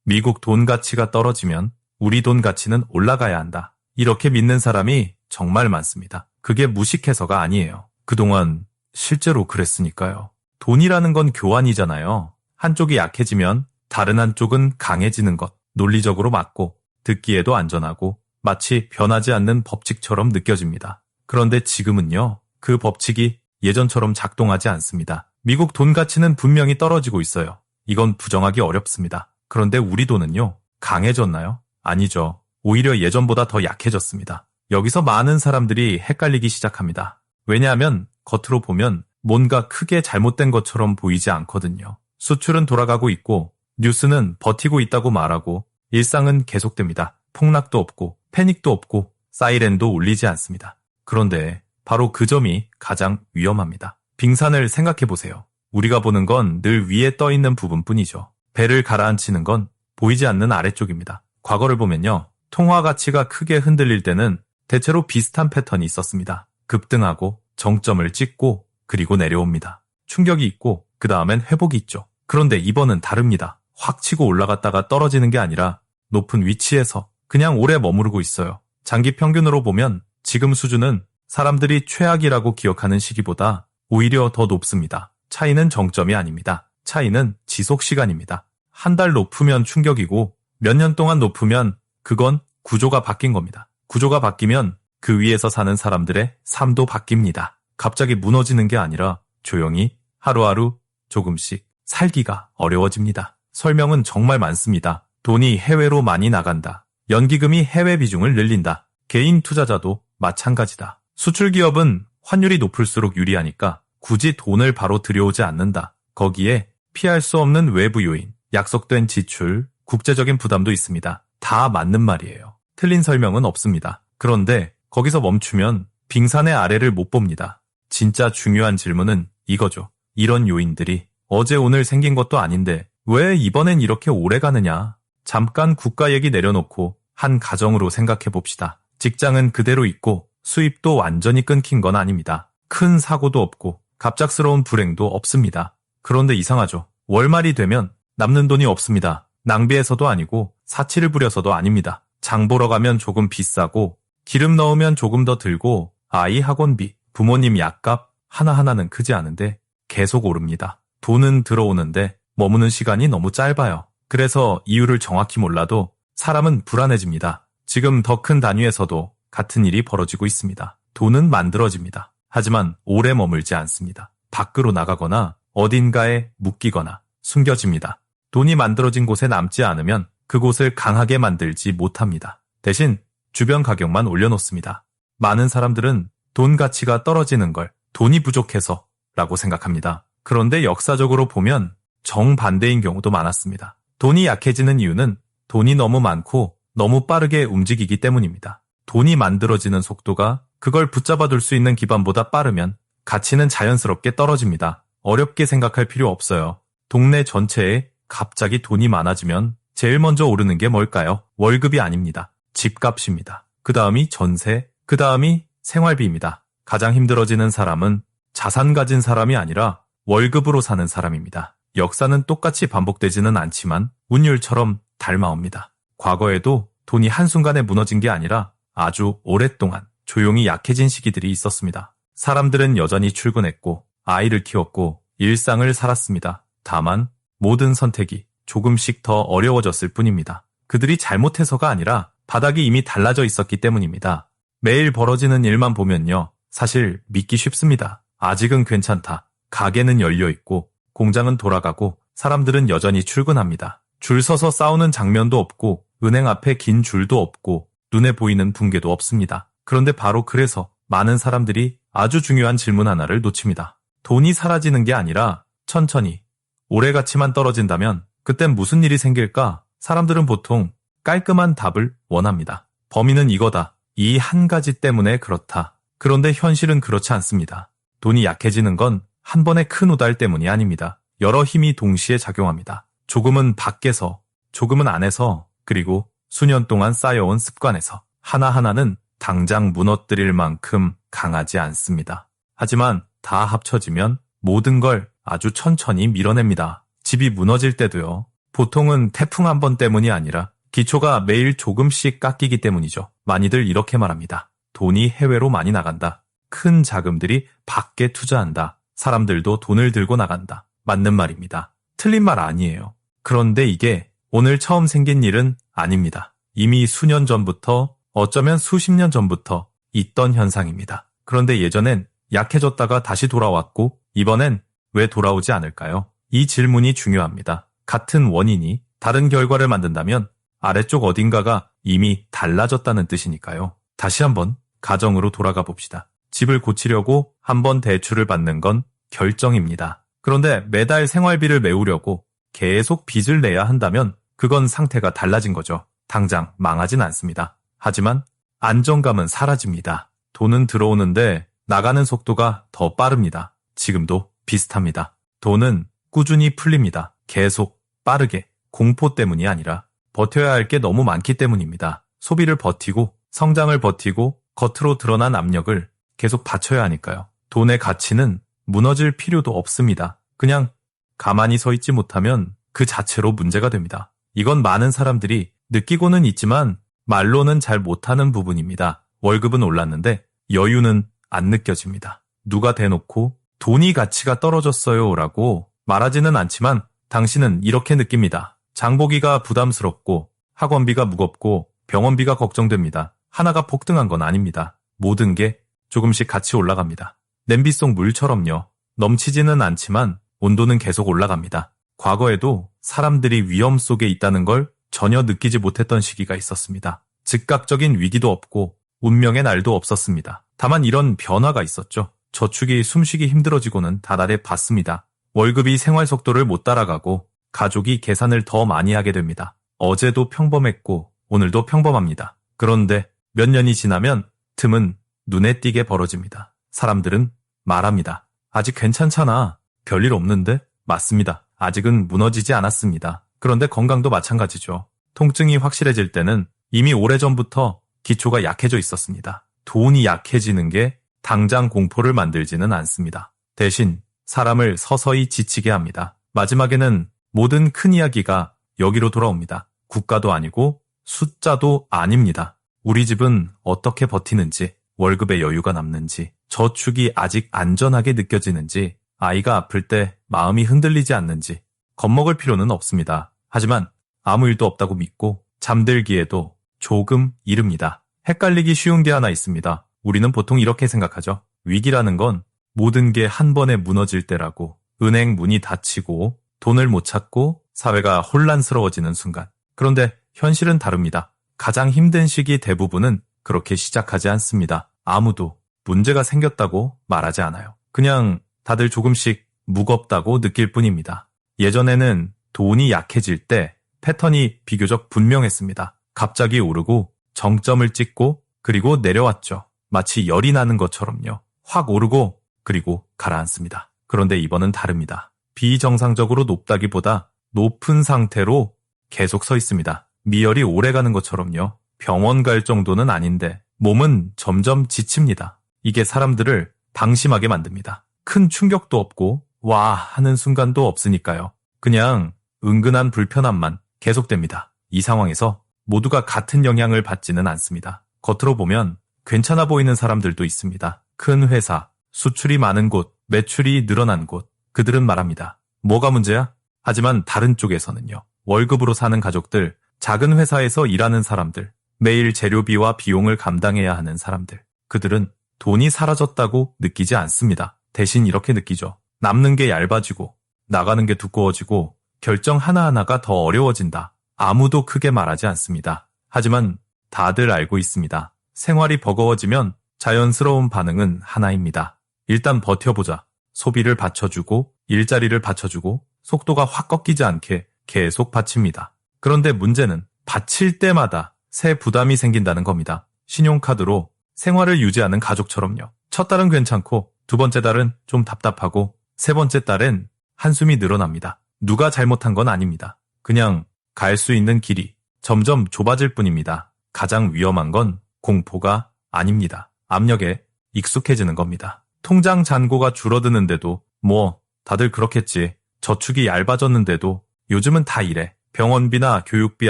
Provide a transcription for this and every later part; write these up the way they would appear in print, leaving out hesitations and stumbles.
미국 돈 가치가 떨어지면 우리 돈 가치는 올라가야 한다. 이렇게 믿는 사람이 정말 많습니다. 그게 무식해서가 아니에요. 그동안 실제로 그랬으니까요. 돈이라는 건 교환이잖아요. 한쪽이 약해지면 다른 한쪽은 강해지는 것, 논리적으로 맞고 듣기에도 안전하고 마치 변하지 않는 법칙처럼 느껴집니다. 그런데 지금은요, 그 법칙이 예전처럼 작동하지 않습니다. 미국 돈 가치는 분명히 떨어지고 있어요. 이건 부정하기 어렵습니다. 그런데 우리 돈은요, 강해졌나요? 아니죠. 오히려 예전보다 더 약해졌습니다. 여기서 많은 사람들이 헷갈리기 시작합니다. 왜냐하면 겉으로 보면 뭔가 크게 잘못된 것처럼 보이지 않거든요. 수출은 돌아가고 있고 뉴스는 버티고 있다고 말하고 일상은 계속됩니다. 폭락도 없고 패닉도 없고 사이렌도 울리지 않습니다. 그런데 바로 그 점이 가장 위험합니다. 빙산을 생각해보세요. 우리가 보는 건 늘 위에 떠있는 부분뿐이죠. 배를 가라앉히는 건 보이지 않는 아래쪽입니다. 과거를 보면요, 통화 가치가 크게 흔들릴 때는 대체로 비슷한 패턴이 있었습니다. 급등하고 정점을 찍고 그리고 내려옵니다. 충격이 있고 그 다음엔 회복이 있죠. 그런데 이번은 다릅니다. 확 치고 올라갔다가 떨어지는 게 아니라 높은 위치에서 그냥 오래 머무르고 있어요. 장기 평균으로 보면 지금 수준은 사람들이 최악이라고 기억하는 시기보다 오히려 더 높습니다. 차이는 정점이 아닙니다. 차이는 지속 시간입니다. 한 달 높으면 충격이고 몇 년 동안 높으면 그건 구조가 바뀐 겁니다. 구조가 바뀌면 그 위에서 사는 사람들의 삶도 바뀝니다. 갑자기 무너지는 게 아니라 조용히 하루하루 조금씩 살기가 어려워집니다. 설명은 정말 많습니다. 돈이 해외로 많이 나간다. 연기금이 해외 비중을 늘린다. 개인 투자자도 마찬가지다. 수출 기업은 환율이 높을수록 유리하니까 굳이 돈을 바로 들여오지 않는다. 거기에 피할 수 없는 외부 요인, 약속된 지출, 국제적인 부담도 있습니다. 다 맞는 말이에요. 틀린 설명은 없습니다. 그런데 거기서 멈추면 빙산의 아래를 못 봅니다. 진짜 중요한 질문은 이거죠. 이런 요인들이 어제 오늘 생긴 것도 아닌데 왜 이번엔 이렇게 오래 가느냐? 잠깐 국가 얘기 내려놓고 한 가정으로 생각해 봅시다. 직장은 그대로 있고 수입도 완전히 끊긴 건 아닙니다. 큰 사고도 없고 갑작스러운 불행도 없습니다. 그런데 이상하죠. 월말이 되면 남는 돈이 없습니다. 낭비해서도 아니고 사치를 부려서도 아닙니다. 장 보러 가면 조금 비싸고 기름 넣으면 조금 더 들고 아이 학원비, 부모님 약값 하나하나는 크지 않은데 계속 오릅니다. 돈은 들어오는데 머무는 시간이 너무 짧아요. 그래서 이유를 정확히 몰라도 사람은 불안해집니다. 지금 더 큰 단위에서도 같은 일이 벌어지고 있습니다. 돈은 만들어집니다. 하지만 오래 머물지 않습니다. 밖으로 나가거나 어딘가에 묶이거나 숨겨집니다. 돈이 만들어진 곳에 남지 않으면 그곳을 강하게 만들지 못합니다. 대신 주변 가격만 올려놓습니다. 많은 사람들은 돈 가치가 떨어지는 걸 돈이 부족해서 라고 생각합니다. 그런데 역사적으로 보면 정반대인 경우도 많았습니다. 돈이 약해지는 이유는 돈이 너무 많고 너무 빠르게 움직이기 때문입니다. 돈이 만들어지는 속도가 그걸 붙잡아둘 수 있는 기반보다 빠르면 가치는 자연스럽게 떨어집니다. 어렵게 생각할 필요 없어요. 동네 전체에 갑자기 돈이 많아지면 제일 먼저 오르는 게 뭘까요? 월급이 아닙니다. 집값입니다. 그 다음이 전세, 그 다음이 생활비입니다. 가장 힘들어지는 사람은 자산 가진 사람이 아니라 월급으로 사는 사람입니다. 역사는 똑같이 반복되지는 않지만 운율처럼 닮아옵니다. 과거에도 돈이 한순간에 무너진 게 아니라 아주 오랫동안 조용히 약해진 시기들이 있었습니다. 사람들은 여전히 출근했고 아이를 키웠고 일상을 살았습니다. 다만 모든 선택이 조금씩 더 어려워졌을 뿐입니다. 그들이 잘못해서가 아니라 바닥이 이미 달라져 있었기 때문입니다. 매일 벌어지는 일만 보면요. 사실 믿기 쉽습니다. 아직은 괜찮다. 가게는 열려있고 공장은 돌아가고 사람들은 여전히 출근합니다. 줄 서서 싸우는 장면도 없고 은행 앞에 긴 줄도 없고 눈에 보이는 붕괴도 없습니다. 그런데 바로 그래서 많은 사람들이 아주 중요한 질문 하나를 놓칩니다. 돈이 사라지는 게 아니라 천천히 오래 가치만 떨어진다면 그땐 무슨 일이 생길까? 사람들은 보통 깔끔한 답을 원합니다. 범인은 이거다. 이 한 가지 때문에 그렇다. 그런데 현실은 그렇지 않습니다. 돈이 약해지는 건 한 번의 큰 우달 때문이 아닙니다. 여러 힘이 동시에 작용합니다. 조금은 밖에서, 조금은 안에서, 그리고 수년 동안 쌓여온 습관에서 하나하나는 당장 무너뜨릴 만큼 강하지 않습니다. 하지만 다 합쳐지면 모든 걸 아주 천천히 밀어냅니다. 집이 무너질 때도요. 보통은 태풍 한 번 때문이 아니라 기초가 매일 조금씩 깎이기 때문이죠. 많이들 이렇게 말합니다. 돈이 해외로 많이 나간다. 큰 자금들이 밖에 투자한다. 사람들도 돈을 들고 나간다. 맞는 말입니다. 틀린 말 아니에요. 그런데 이게 오늘 처음 생긴 일은 아닙니다. 이미 수년 전부터, 어쩌면 수십 년 전부터 있던 현상입니다. 그런데 예전엔 약해졌다가 다시 돌아왔고 이번엔 왜 돌아오지 않을까요? 이 질문이 중요합니다. 같은 원인이 다른 결과를 만든다면 아래쪽 어딘가가 이미 달라졌다는 뜻이니까요. 다시 한번 가정으로 돌아가 봅시다. 집을 고치려고 한번 대출을 받는 건 결정입니다. 그런데 매달 생활비를 메우려고 계속 빚을 내야 한다면 그건 상태가 달라진 거죠. 당장 망하진 않습니다. 하지만 안정감은 사라집니다. 돈은 들어오는데 나가는 속도가 더 빠릅니다. 지금도 비슷합니다. 돈은 꾸준히 풀립니다. 계속 빠르게 공포 때문이 아니라 버텨야 할 게 너무 많기 때문입니다. 소비를 버티고 성장을 버티고 겉으로 드러난 압력을 계속 받쳐야 하니까요. 돈의 가치는 무너질 필요도 없습니다. 그냥 가만히 서 있지 못하면 그 자체로 문제가 됩니다. 이건 많은 사람들이 느끼고는 있지만 말로는 잘 못하는 부분입니다. 월급은 올랐는데 여유는 안 느껴집니다. 누가 대놓고 돈이 가치가 떨어졌어요 라고 말하지는 않지만 당신은 이렇게 느낍니다. 장보기가 부담스럽고 학원비가 무겁고 병원비가 걱정됩니다. 하나가 폭등한 건 아닙니다. 모든 게 조금씩 같이 올라갑니다. 냄비 속 물처럼요. 넘치지는 않지만 온도는 계속 올라갑니다. 과거에도 사람들이 위험 속에 있다는 걸 전혀 느끼지 못했던 시기가 있었습니다. 즉각적인 위기도 없고 운명의 날도 없었습니다. 다만 이런 변화가 있었죠. 저축이 숨쉬기 힘들어지고는 다달해 봤습니다. 월급이 생활 속도를 못 따라가고 가족이 계산을 더 많이 하게 됩니다. 어제도 평범했고 오늘도 평범합니다. 그런데 몇 년이 지나면 틈은 눈에 띄게 벌어집니다. 사람들은 말합니다. 아직 괜찮잖아. 별일 없는데? 맞습니다. 아직은 무너지지 않았습니다. 그런데 건강도 마찬가지죠. 통증이 확실해질 때는 이미 오래전부터 기초가 약해져 있었습니다. 돈이 약해지는 게 당장 공포를 만들지는 않습니다. 대신 사람을 서서히 지치게 합니다. 마지막에는 모든 큰 이야기가 여기로 돌아옵니다. 국가도 아니고 숫자도 아닙니다. 우리 집은 어떻게 버티는지, 월급에 여유가 남는지, 저축이 아직 안전하게 느껴지는지, 아이가 아플 때 마음이 흔들리지 않는지 겁먹을 필요는 없습니다. 하지만 아무 일도 없다고 믿고 잠들기에도 조금 이릅니다. 헷갈리기 쉬운 게 하나 있습니다. 우리는 보통 이렇게 생각하죠. 위기라는 건 모든 게 한 번에 무너질 때라고. 은행 문이 닫히고 돈을 못 찾고 사회가 혼란스러워지는 순간. 그런데 현실은 다릅니다. 가장 힘든 시기 대부분은 그렇게 시작하지 않습니다. 아무도 문제가 생겼다고 말하지 않아요. 그냥 다들 조금씩 무겁다고 느낄 뿐입니다. 예전에는 돈이 약해질 때 패턴이 비교적 분명했습니다. 갑자기 오르고 정점을 찍고 그리고 내려왔죠. 마치 열이 나는 것처럼요. 확 오르고 그리고 가라앉습니다. 그런데 이번은 다릅니다. 비정상적으로 높다기보다 높은 상태로 계속 서 있습니다. 미열이 오래가는 것처럼요. 병원 갈 정도는 아닌데 몸은 점점 지칩니다. 이게 사람들을 방심하게 만듭니다. 큰 충격도 없고 와 하는 순간도 없으니까요. 그냥 은근한 불편함만 계속됩니다. 이 상황에서 모두가 같은 영향을 받지는 않습니다. 겉으로 보면 괜찮아 보이는 사람들도 있습니다. 큰 회사, 수출이 많은 곳, 매출이 늘어난 곳, 그들은 말합니다. 뭐가 문제야? 하지만 다른 쪽에서는요. 월급으로 사는 가족들, 작은 회사에서 일하는 사람들, 매일 재료비와 비용을 감당해야 하는 사람들, 그들은 돈이 사라졌다고 느끼지 않습니다. 대신 이렇게 느끼죠. 남는 게 얇아지고 나가는 게 두꺼워지고 결정 하나하나가 더 어려워진다. 아무도 크게 말하지 않습니다. 하지만 다들 알고 있습니다. 생활이 버거워지면 자연스러운 반응은 하나입니다. 일단 버텨보자. 소비를 받쳐주고 일자리를 받쳐주고 속도가 확 꺾이지 않게 계속 받칩니다. 그런데 문제는 받칠 때마다 새 부담이 생긴다는 겁니다. 신용카드로 생활을 유지하는 가족처럼요. 첫 달은 괜찮고 두 번째 달은 좀 답답하고 세 번째 달엔 한숨이 늘어납니다. 누가 잘못한 건 아닙니다. 그냥 갈 수 있는 길이 점점 좁아질 뿐입니다. 가장 위험한 건 공포가 아닙니다. 압력에 익숙해지는 겁니다. 통장 잔고가 줄어드는데도 뭐 다들 그렇겠지. 저축이 얇아졌는데도 요즘은 다 이래. 병원비나 교육비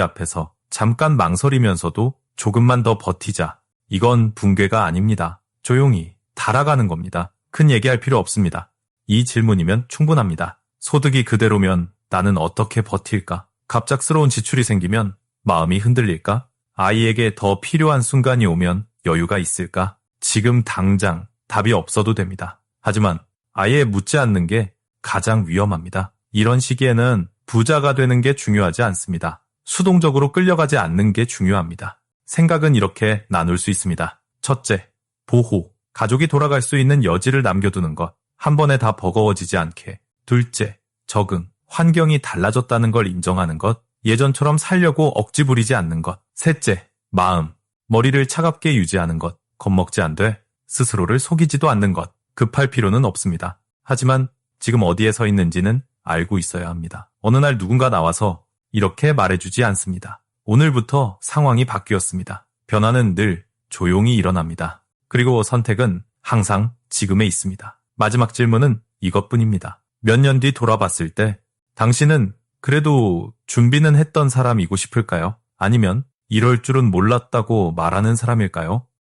앞에서 잠깐 망설이면서도 조금만 더 버티자. 이건 붕괴가 아닙니다. 조용히 달아가는 겁니다. 큰 얘기할 필요 없습니다. 이 질문이면 충분합니다. 소득이 그대로면 나는 어떻게 버틸까? 갑작스러운 지출이 생기면 마음이 흔들릴까? 아이에게 더 필요한 순간이 오면 여유가 있을까? 지금 당장 답이 없어도 됩니다. 하지만 아예 묻지 않는 게 가장 위험합니다. 이런 시기에는 부자가 되는 게 중요하지 않습니다. 수동적으로 끌려가지 않는 게 중요합니다. 생각은 이렇게 나눌 수 있습니다. 첫째, 보호. 가족이 돌아갈 수 있는 여지를 남겨두는 것. 한 번에 다 버거워지지 않게. 둘째, 적응. 환경이 달라졌다는 걸 인정하는 것. 예전처럼 살려고 억지 부리지 않는 것. 셋째, 마음. 머리를 차갑게 유지하는 것. 겁먹지 않되 스스로를 속이지도 않는 것. 급할 필요는 없습니다. 하지만 지금 어디에 서 있는지는 알고 있어야 합니다. 어느 날 누군가 나와서 이렇게 말해주지 않습니다. 오늘부터 상황이 바뀌었습니다. 변화는 늘 조용히 일어납니다. 그리고 선택은 항상 지금에 있습니다. 마지막 질문은 이것뿐입니다. 몇 년 뒤 돌아봤을 때 당신은 그래도 준비는 했던 사람이고 싶을까요? 아니면 이럴 줄은 몰랐다고 말하는 사람일까요?